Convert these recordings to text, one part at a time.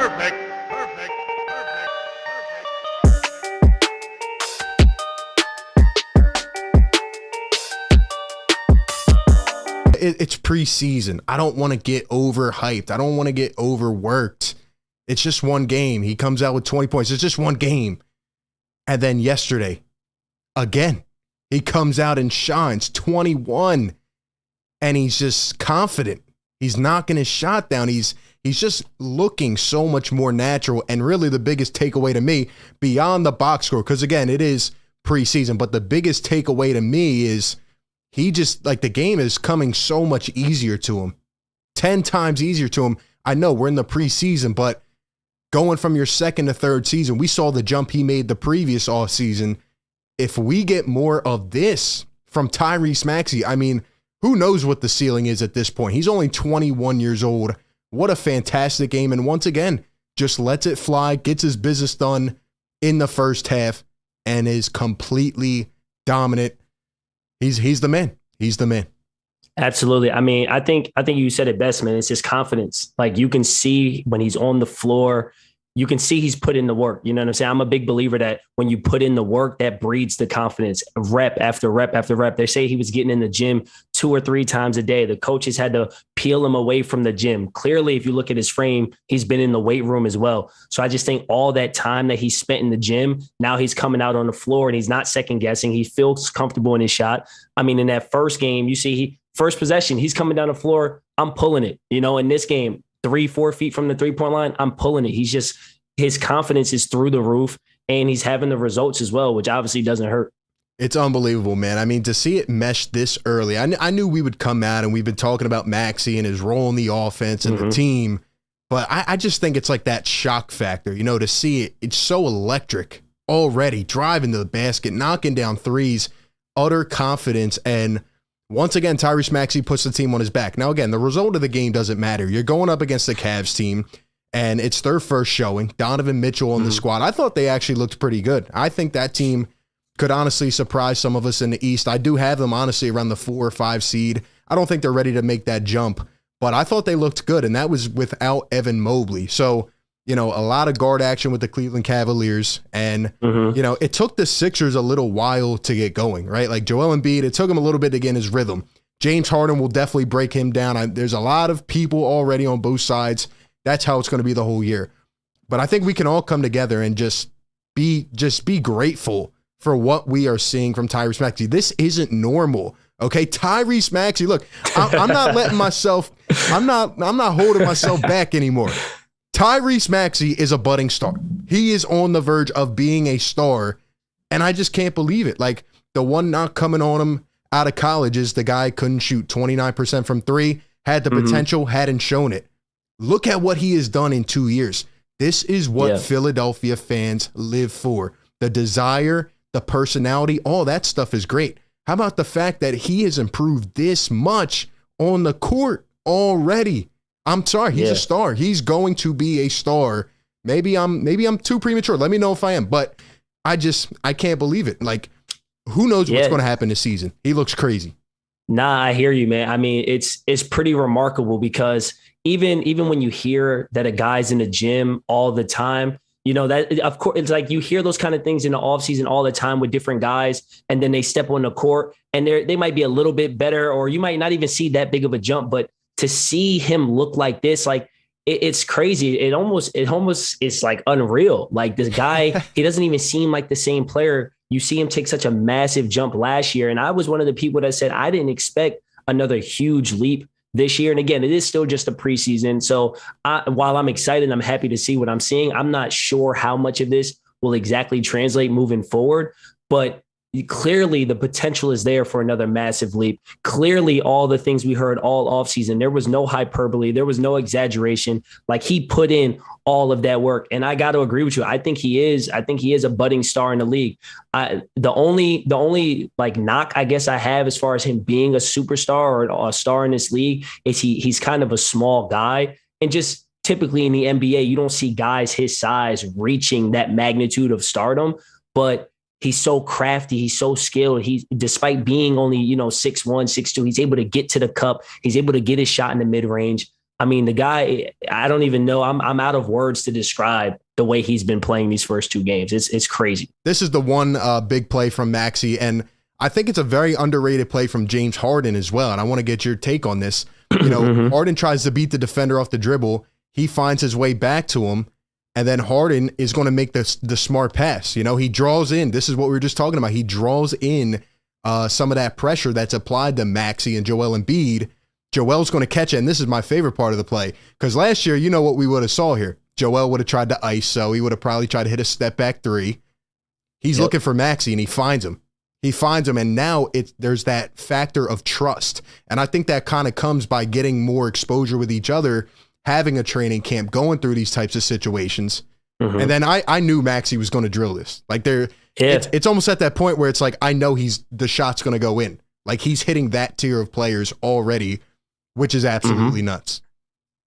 Perfect. Perfect. It's preseason. I don't want to get overhyped. I don't want to get overworked. It's just one game. He comes out with 20 points. It's just one game. And then yesterday, again, he comes out and shines 21. And he's just confident. He's knocking his shot down. He's just looking so much more natural. And really the biggest takeaway to me, beyond the box score, because again, it is preseason, but the biggest takeaway to me is he just, like, the game is coming so much easier to him. 10 times easier to him. I know we're in the preseason, but going from your second to third season, we saw the jump he made the previous offseason. If we get more of this from Tyrese Maxey, I mean, who knows what the ceiling is at this point? He's only 21 years old. What a fantastic game. And once again, just lets it fly, gets his business done in the first half, and is completely dominant. He's the man. He's the man. Absolutely. I mean, I think you said it best, man. It's his confidence. Like, you can see when he's on the floor, you can see he's put in the work. You know what I'm saying? I'm a big believer that when you put in the work, that breeds the confidence, rep after rep after rep. They say he was getting in the gym 2 or 3 times a day. The coaches had to peel him away from the gym. Clearly, if you look at his frame, he's been in the weight room as well. So I just think all that time that he spent in the gym, now he's coming out on the floor and he's not second guessing. He feels comfortable in his shot. I mean, in that first game, you see first possession, he's coming down the floor. I'm pulling it. You know, in this game, 3-4 feet from the 3-point line, I'm pulling it. His confidence is through the roof, and he's having the results as well, which obviously doesn't hurt. It's unbelievable, man. I mean, to see it mesh this early, I knew we would come out, and we've been talking about Maxey and his role in the offense and the team, but I just think it's like that shock factor, you know, to see it. It's so electric already, driving to the basket, knocking down threes, utter confidence, and once again, Tyrese Maxey puts the team on his back. Now, again, the result of the game doesn't matter. You're going up against the Cavs team, and it's their first showing. Donovan Mitchell on the squad. I thought they actually looked pretty good. I think that team could honestly surprise some of us in the East. I do have them, honestly, around the 4 or 5 seed. I don't think they're ready to make that jump, but I thought they looked good, and that was without Evan Mobley. So, you know, a lot of guard action with the Cleveland Cavaliers, and, you know, it took the Sixers a little while to get going, right? Like Joel Embiid, it took him a little bit to get in his rhythm. James Harden will definitely break him down. There's a lot of people already on both sides. That's how it's going to be the whole year. But I think we can all come together and just be grateful for what we are seeing from Tyrese Maxey. This isn't normal. Okay, Tyrese Maxey. Look, I'm not letting myself. I'm not holding myself back anymore. Tyrese Maxey is a budding star. He is on the verge of being a star, and I just can't believe it. Like, the one knock coming on him out of college is the guy couldn't shoot 29% from 3, had the potential, hadn't shown it. Look at what he has done in 2 years. This is what Philadelphia fans live for. The desire, the personality, all that stuff is great. How about the fact that he has improved this much on the court already? I'm sorry, he's a star. He's going to be a star. Maybe I'm too premature. Let me know if I am. But I can't believe it. Like, who knows what's going to happen this season? He looks crazy. Nah, I hear you, man. I mean, it's pretty remarkable because even when you hear that a guy's in the gym all the time, you know, that, of course, it's like you hear those kind of things in the offseason all the time with different guys, and then they step on the court and they might be a little bit better, or you might not even see that big of a jump. But to see him look like this, like, it's crazy. It almost is like unreal. Like, this guy, he doesn't even seem like the same player. You see him take such a massive jump last year. And I was one of the people that said I didn't expect another huge leap this year. And again, it is still just a preseason. So while I'm excited, I'm happy to see what I'm seeing. I'm not sure how much of this will exactly translate moving forward, but clearly the potential is there for another massive leap. Clearly, all the things we heard all offseason, there was no hyperbole. There was no exaggeration. Like, he put in all of that work. And I got to agree with you. I think he is a budding star in the league. The only like knock I guess I have as far as him being a superstar or a star in this league is he's kind of a small guy. And just typically in the NBA, you don't see guys his size reaching that magnitude of stardom. But he's so crafty. He's so skilled. Despite being only, 6'1", 6'2", he's able to get to the cup. He's able to get his shot in the mid range. I mean, the guy, I don't even know. I'm out of words to describe the way he's been playing these first 2 games. It's crazy. This is the one big play from Maxey, and I think it's a very underrated play from James Harden as well. And I want to get your take on this. You know, Harden tries to beat the defender off the dribble. He finds his way back to him, and then Harden is going to make the smart pass. You know, he draws in. This is what we were just talking about. He draws in some of that pressure that's applied to Maxey and Joel Embiid. Joel's going to catch it, and this is my favorite part of the play, because last year, you know what we would have saw here. Joel would have tried to ISO. He would have probably tried to hit a step-back 3. He's looking for Maxey, and he finds him. And now there's that factor of trust, and I think that kind of comes by getting more exposure with each other, having a training camp, going through these types of situations. And then I knew Maxey was going to drill this. Like it's almost at that point where it's like, I know the shot's going to go in. Like he's hitting that tier of players already, which is absolutely nuts.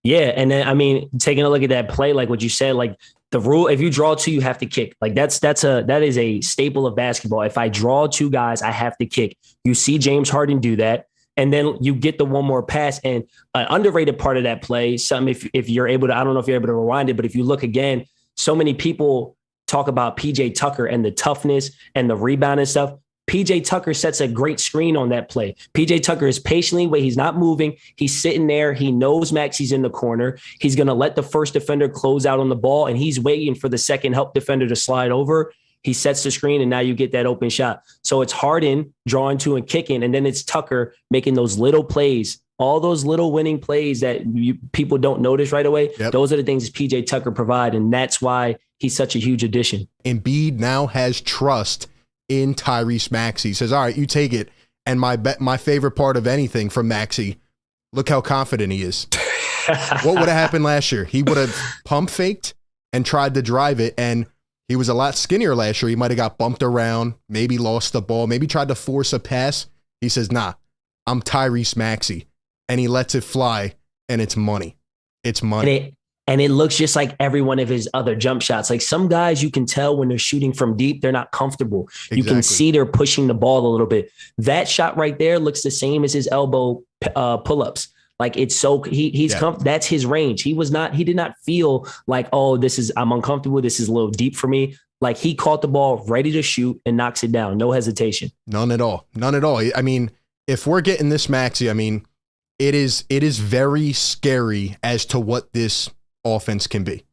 Yeah. And then, I mean, taking a look at that play, like what you said, like the rule, if you draw 2, you have to kick. Like that is a staple of basketball. If I draw 2 guys, I have to kick. You see James Harden do that. And then you get the one more pass. And an underrated part of that play, something if you're able to, I don't know if you're able to rewind it, but if you look again, so many people talk about PJ Tucker and the toughness and the rebound and stuff. PJ Tucker sets a great screen on that play. PJ Tucker is patiently wait, he's not moving. He's sitting there. He knows Maxey's in the corner. He's going to let the first defender close out on the ball, and he's waiting for the second help defender to slide over. He sets the screen, and now you get that open shot. So it's Harden drawing to and kicking, and then it's Tucker making those little plays, all those little winning plays that people don't notice right away. Yep. Those are the things PJ Tucker provide, and that's why he's such a huge addition. Embiid now has trust in Tyrese Maxey. He says, all right, you take it. And my favorite part of anything from Maxey, look how confident he is. What would have happened last year? He would have pump faked and tried to drive it, and he was a lot skinnier last year. He might have got bumped around, maybe lost the ball, maybe tried to force a pass. He says, nah, I'm Tyrese Maxey. And he lets it fly, and it's money. It's money. And it looks just like every one of his other jump shots. Like some guys, you can tell when they're shooting from deep, they're not comfortable. Exactly. You can see they're pushing the ball a little bit. That shot right there looks the same as his elbow pull-ups. Like it's so that's his range. He did not feel like, oh, I'm uncomfortable. This is a little deep for me. Like he caught the ball ready to shoot and knocks it down. No hesitation. None at all. I mean, if we're getting this Maxey, I mean, it is very scary as to what this offense can be.